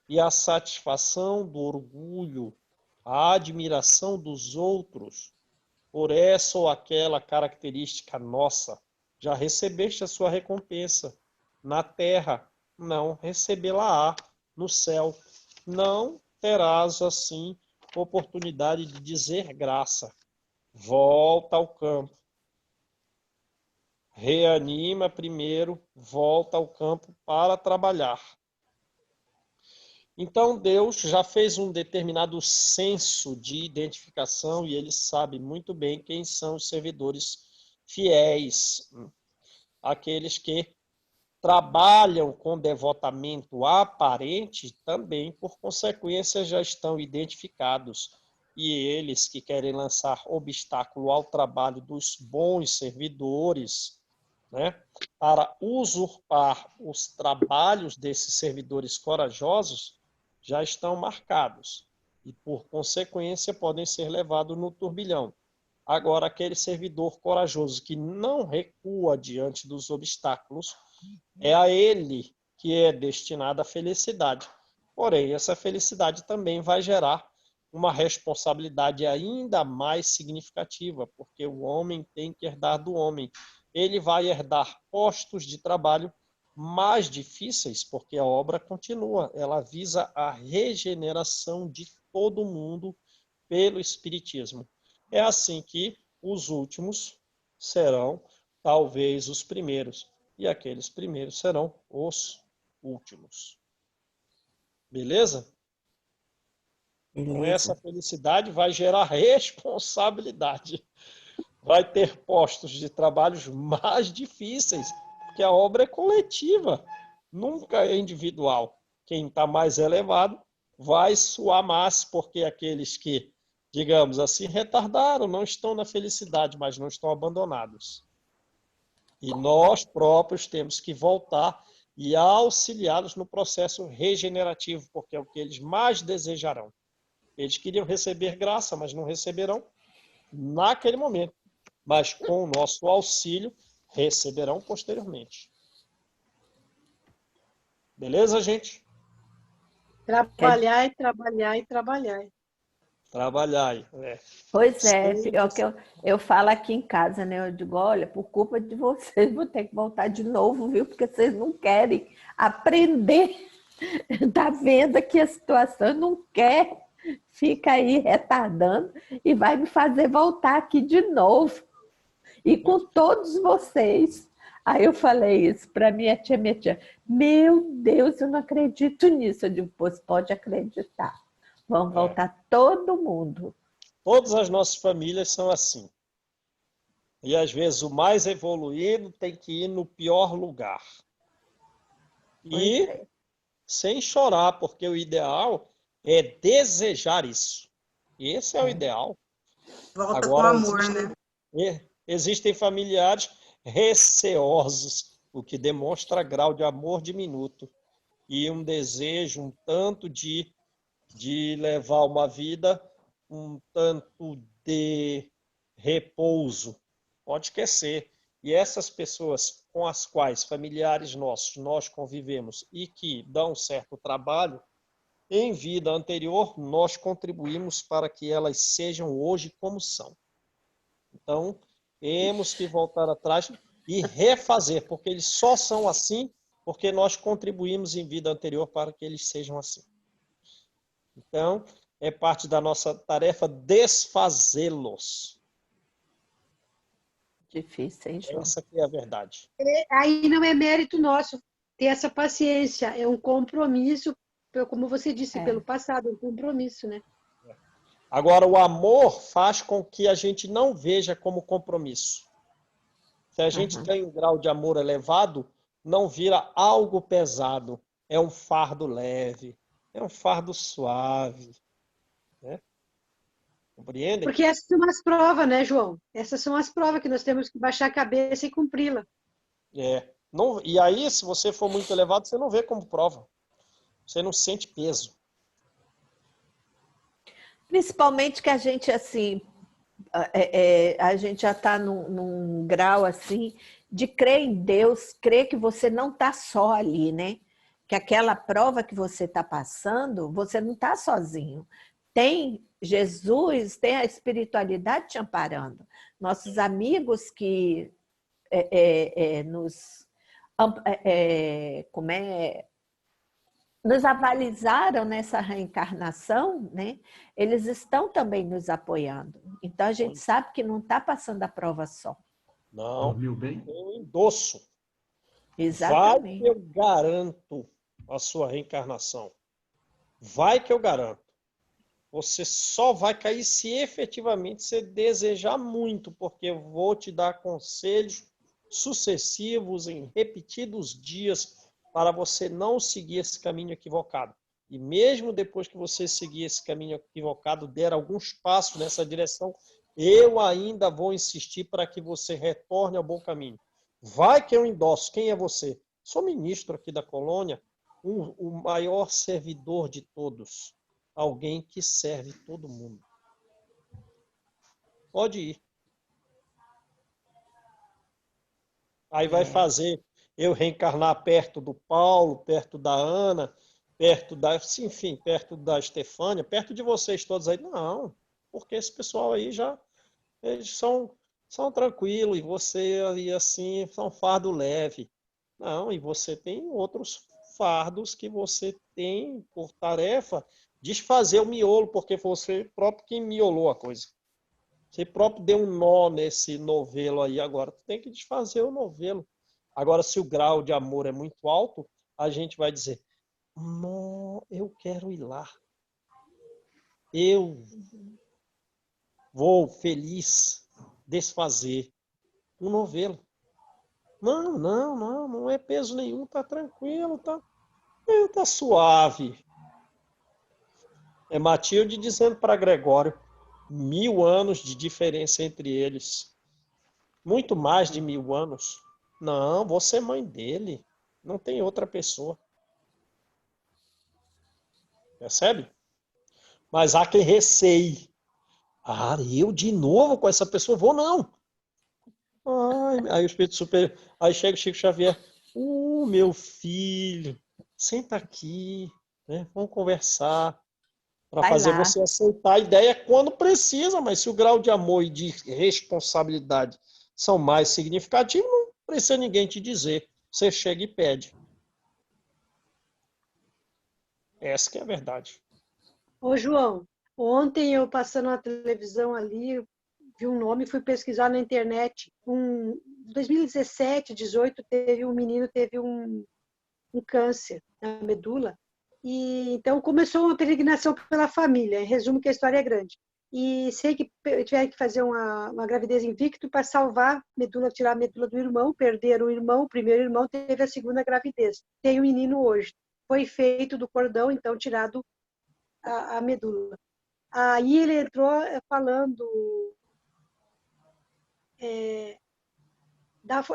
e a satisfação do orgulho, a admiração dos outros, por essa ou aquela característica nossa. Já recebeste a sua recompensa na terra, não recebê-la-á no céu. Não terás, assim, oportunidade de dizer graça. Volta ao campo. Reanima primeiro, volta ao campo para trabalhar. Então, Deus já fez um determinado censo de identificação e ele sabe muito bem quem são os servidores fiéis, aqueles que trabalham com devotamento aparente, também, por consequência, já estão identificados. E eles que querem lançar obstáculo ao trabalho dos bons servidores, né, para usurpar os trabalhos desses servidores corajosos, já estão marcados. E, por consequência, podem ser levados no turbilhão. Agora, aquele servidor corajoso que não recua diante dos obstáculos, é a ele que é destinada a felicidade. Porém, essa felicidade também vai gerar uma responsabilidade ainda mais significativa, porque o homem tem que herdar do homem. Ele vai herdar postos de trabalho mais difíceis, porque a obra continua. Ela visa a regeneração de todo mundo pelo Espiritismo. É assim que os últimos serão talvez os primeiros, e aqueles primeiros serão os últimos. Beleza? Então, essa Beleza. felicidade vai gerar responsabilidade. Vai ter postos de trabalhos mais difíceis, porque a obra é coletiva, nunca é individual. Quem está mais elevado vai suar mais, porque aqueles que, digamos assim, retardaram, não estão na felicidade, mas não estão abandonados. E nós próprios temos que voltar e auxiliá-los no processo regenerativo, porque é o que eles mais desejarão. Eles queriam receber graça, mas não receberão naquele momento. Mas com o nosso auxílio, receberão posteriormente. Beleza, gente? Trabalhar e trabalhar e trabalhar. Trabalhar aí. Pois é, pior que eu falo aqui em casa, né? Eu digo, olha, por culpa de vocês, vou ter que voltar de novo, viu? Porque vocês não querem aprender. Tá vendo aqui a situação, não quer, fica aí retardando e vai me fazer voltar aqui de novo. E com todos vocês. Aí eu falei isso para minha tia. Meu Deus, eu não acredito nisso. Eu digo, pois pode acreditar. Vamos voltar todo mundo. Todas as nossas famílias são assim. E às vezes o mais evoluído tem que ir no pior lugar. E sem chorar, porque o ideal é desejar isso. Esse é o ideal. Volta Agora, com amor, né? Existem familiares receosos, o que demonstra grau de amor diminuto e um desejo, um tanto de levar uma vida, um tanto de repouso. Pode esquecer. E essas pessoas com as quais familiares nossos nós convivemos e que dão certo trabalho, em vida anterior, nós contribuímos para que elas sejam hoje como são. Então, temos que voltar atrás e refazer, porque eles só são assim porque nós contribuímos em vida anterior para que eles sejam assim. Então, é parte da nossa tarefa desfazê-los. Difícil, hein, João? Essa que é a verdade. Aí não é mérito nosso ter essa paciência, é um compromisso, como você disse, pelo passado, um compromisso, né? Agora, o amor faz com que a gente não veja como compromisso. Se a gente tem um grau de amor elevado, não vira algo pesado. É um fardo leve, é um fardo suave. Né? Compreendem? Porque essas são as provas, né, João? Essas são as provas que nós temos que baixar a cabeça e cumpri-la. Não, e aí, se você for muito elevado, você não vê como prova. Você não sente peso. Principalmente que a gente, assim, a gente já está num grau, assim, de crer em Deus, crer que você não está só ali, né? Que aquela prova que você está passando, você não está sozinho. Tem Jesus, tem a espiritualidade te amparando. Nossos amigos que nos avalizaram nessa reencarnação, né? Eles estão também nos apoiando. Então a gente sabe que não está passando a prova só. Não, Dormiu bem? eu endosso. Exatamente. Vai que eu garanto a sua reencarnação. Vai que eu garanto. Você só vai cair se efetivamente você desejar muito, porque eu vou te dar conselhos sucessivos em repetidos dias para você não seguir esse caminho equivocado. E mesmo depois que você seguir esse caminho equivocado, der alguns passos nessa direção, eu ainda vou insistir para que você retorne ao bom caminho. Vai que eu endosso. Quem é você? Sou ministro aqui da colônia, o maior servidor de todos. Alguém que serve todo mundo. Pode ir. Aí vai fazer eu reencarnar perto do Paulo, perto da Ana, perto da, enfim, perto da Estefânia, perto de vocês todos aí. Não, porque esse pessoal aí já, eles são tranquilos, e você aí assim, são fardo leve. Não, e você tem outros fardos que você tem por tarefa desfazer o miolo, porque foi você próprio que miolou a coisa. Você próprio deu um nó nesse novelo aí agora. Tu tem que desfazer o novelo. Agora, se o grau de amor é muito alto, a gente vai dizer: não, eu quero ir lá. Eu vou feliz desfazer um novelo. Não é peso nenhum, tá tranquilo, tá suave. É Matilde dizendo para Gregório: 1000 anos de diferença entre eles. Muito mais de 1000 anos. Não, você é mãe dele. Não tem outra pessoa. Percebe? Mas há quem receie. Ah, eu de novo com essa pessoa? Vou não. Ai, aí o Espírito Superior. Aí chega o Chico Xavier. Meu filho, senta aqui, né? Vamos conversar. Para Vai fazer lá. você aceitar a ideia quando precisa, mas se o grau de amor e de responsabilidade são mais significativos, não precisa ninguém te dizer. Você chega e pede. Essa que é a verdade. Ô, João, ontem eu passando na televisão ali, vi um nome, fui pesquisar na internet. Em 2017, 18, teve um menino, teve um câncer na medula. E então começou uma peregrinação pela família. Em resumo, que a história é grande. E sei que tiveram que fazer uma gravidez invicto para salvar a medula, tirar a medula do irmão, perderam o irmão, o primeiro irmão teve a segunda gravidez. Tem um menino hoje. Foi feito do cordão, então tirado a medula. Aí ele entrou falando,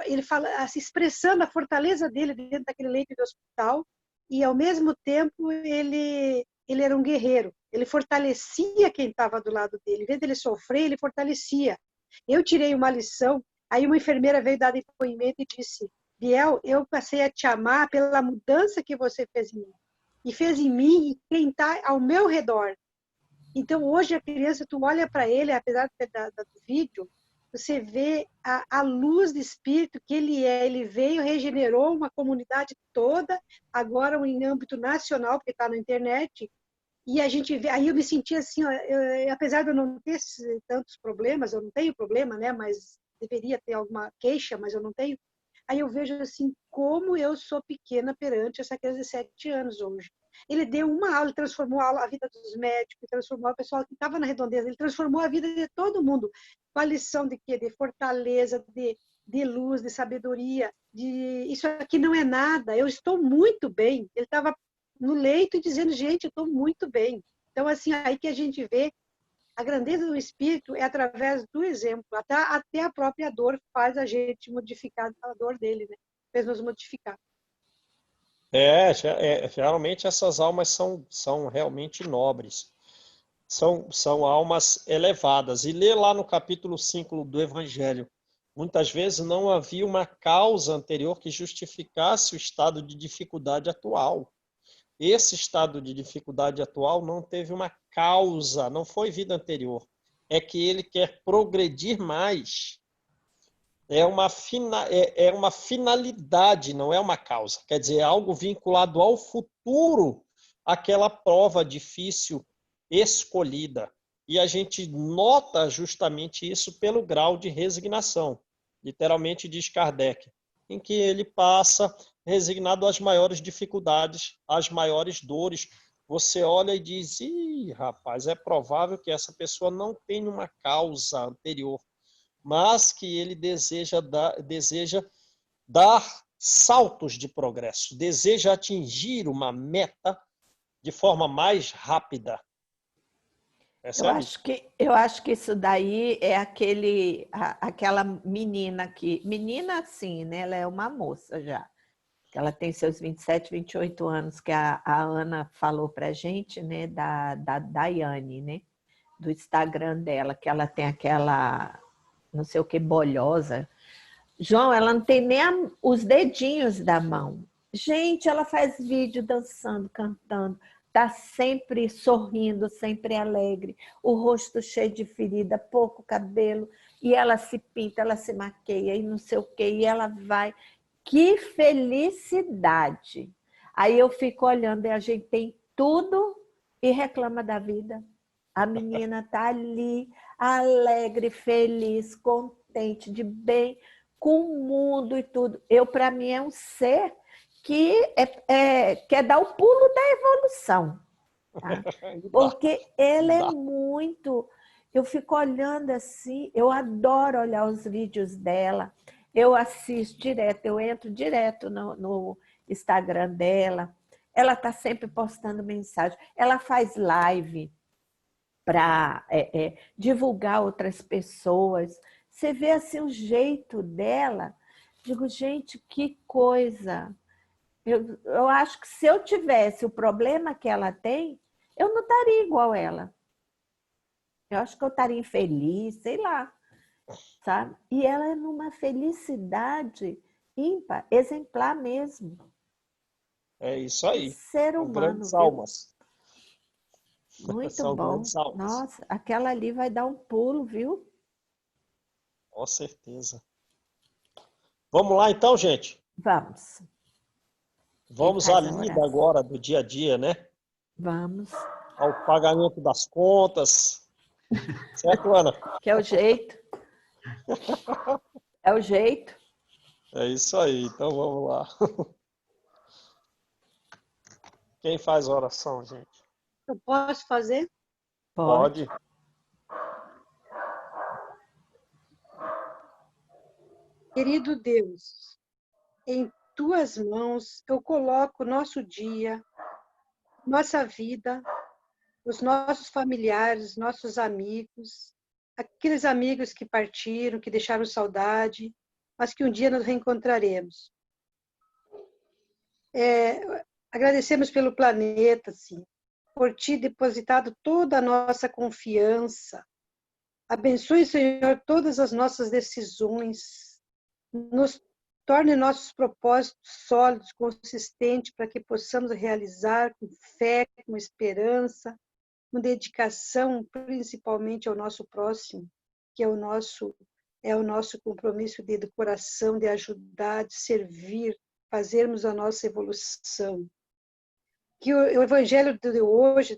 ele fala, se expressando a fortaleza dele dentro daquele leito de hospital, e ao mesmo tempo ele era um guerreiro, ele fortalecia quem estava do lado dele, em vez dele sofrer, ele fortalecia. Eu tirei uma lição, aí uma enfermeira veio dar depoimento e disse: Biel, eu passei a te amar pela mudança que você fez em mim, e fez em mim e quem está ao meu redor. Então, hoje, a criança, tu olha para ele, apesar do vídeo, você vê a luz de espírito que ele é. Ele veio, regenerou uma comunidade toda, agora em âmbito nacional, porque está na internet, e a gente vê, aí eu me senti assim, ó, apesar de eu não ter tantos problemas, eu não tenho problema, né, mas deveria ter alguma queixa, mas eu não tenho. Aí eu vejo assim, como eu sou pequena perante essa criança de 7 anos hoje. Ele deu uma aula, ele transformou a vida dos médicos, transformou o pessoal que estava na redondeza, ele transformou a vida de todo mundo, com a lição de quê? De fortaleza, de luz, de sabedoria, de isso aqui não é nada, eu estou muito bem. Ele estava no leito e dizendo, gente, eu estou muito bem. Então, assim, aí que a gente vê a grandeza do espírito é através do exemplo. Até a própria dor faz a gente modificar a dor dele, né? Fez nos modificar. Geralmente essas almas são realmente nobres. São almas elevadas. E lê lá no capítulo 5 do Evangelho. Muitas vezes não havia uma causa anterior que justificasse o estado de dificuldade atual. Esse estado de dificuldade atual não teve uma causa, não foi vida anterior. É que ele quer progredir mais. É uma finalidade, não é uma causa. Quer dizer, é algo vinculado ao futuro, aquela prova difícil escolhida. E a gente nota justamente isso pelo grau de resignação. Literalmente diz Kardec, em que ele passa resignado às maiores dificuldades, às maiores dores. Você olha e diz: ih, rapaz, é provável que essa pessoa não tenha uma causa anterior, mas que ele deseja dar saltos de progresso, deseja atingir uma meta de forma mais rápida. Percebe? Eu acho que isso daí é aquela menina que... Menina, sim, né? Ela é uma moça já. Ela tem seus 27, 28 anos, que a Ana falou pra gente, né? Da Daiane, né? Do Instagram dela, que ela tem aquela, não sei o que, bolhosa. João, ela não tem nem os dedinhos da mão. Gente, ela faz vídeo dançando, cantando, tá sempre sorrindo, sempre alegre, o rosto cheio de ferida, pouco cabelo, e ela se pinta, ela se maqueia e não sei o quê, e ela vai. Que felicidade! Aí eu fico olhando e a gente tem tudo e reclama da vida. A menina tá ali, alegre, feliz, contente, de bem, com o mundo e tudo. Para mim, é um ser que quer dar o pulo da evolução. Tá? Porque ela é muito... Eu fico olhando assim, eu adoro olhar os vídeos dela, eu assisto direto, eu entro direto no Instagram dela, ela está sempre postando mensagem, ela faz live para divulgar outras pessoas. Você vê assim o jeito dela, digo, gente, que coisa! Eu acho que se eu tivesse o problema que ela tem, eu não estaria igual ela. Eu acho que eu estaria infeliz, sei lá, sabe? E ela é numa felicidade ímpar, exemplar mesmo. É isso aí. Ser São humano, grandes viu? almas. Muito São bom. grandes almas. Nossa, aquela ali vai dar um pulo, viu? Com certeza. Vamos lá então, gente? Vamos. Vamos à lida agora do dia a dia, né? Vamos. Ao pagamento das contas. Certo, Ana? Que é o jeito. É o jeito. É isso aí. Então vamos lá. Quem faz a oração, gente? Eu posso fazer? Pode. Querido Deus, em tuas mãos eu coloco o nosso dia, nossa vida, os nossos familiares, nossos amigos, aqueles amigos que partiram, que deixaram saudade, mas que um dia nos reencontraremos. Agradecemos pelo planeta, sim, por ti depositado toda a nossa confiança. Abençoe, Senhor, todas as nossas decisões. Nos torne nossos propósitos sólidos, consistentes, para que possamos realizar com fé, com esperança, com dedicação, principalmente ao nosso próximo, que é o nosso compromisso de coração, de ajudar, de servir, fazermos a nossa evolução. Que o Evangelho de hoje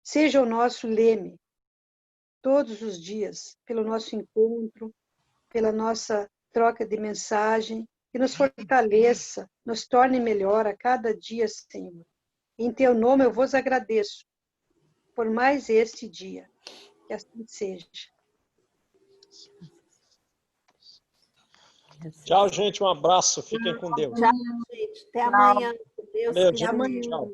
seja o nosso leme, todos os dias, pelo nosso encontro, pela nossa troca de mensagem, que nos fortaleça, nos torne melhor a cada dia, Senhor. Em teu nome eu vos agradeço por mais este dia. Que assim seja. Tchau, gente. Um abraço. Fiquem com Deus. Tchau, gente. Até amanhã. Deus Valeu, quiser. gente. Amanhã. Tchau.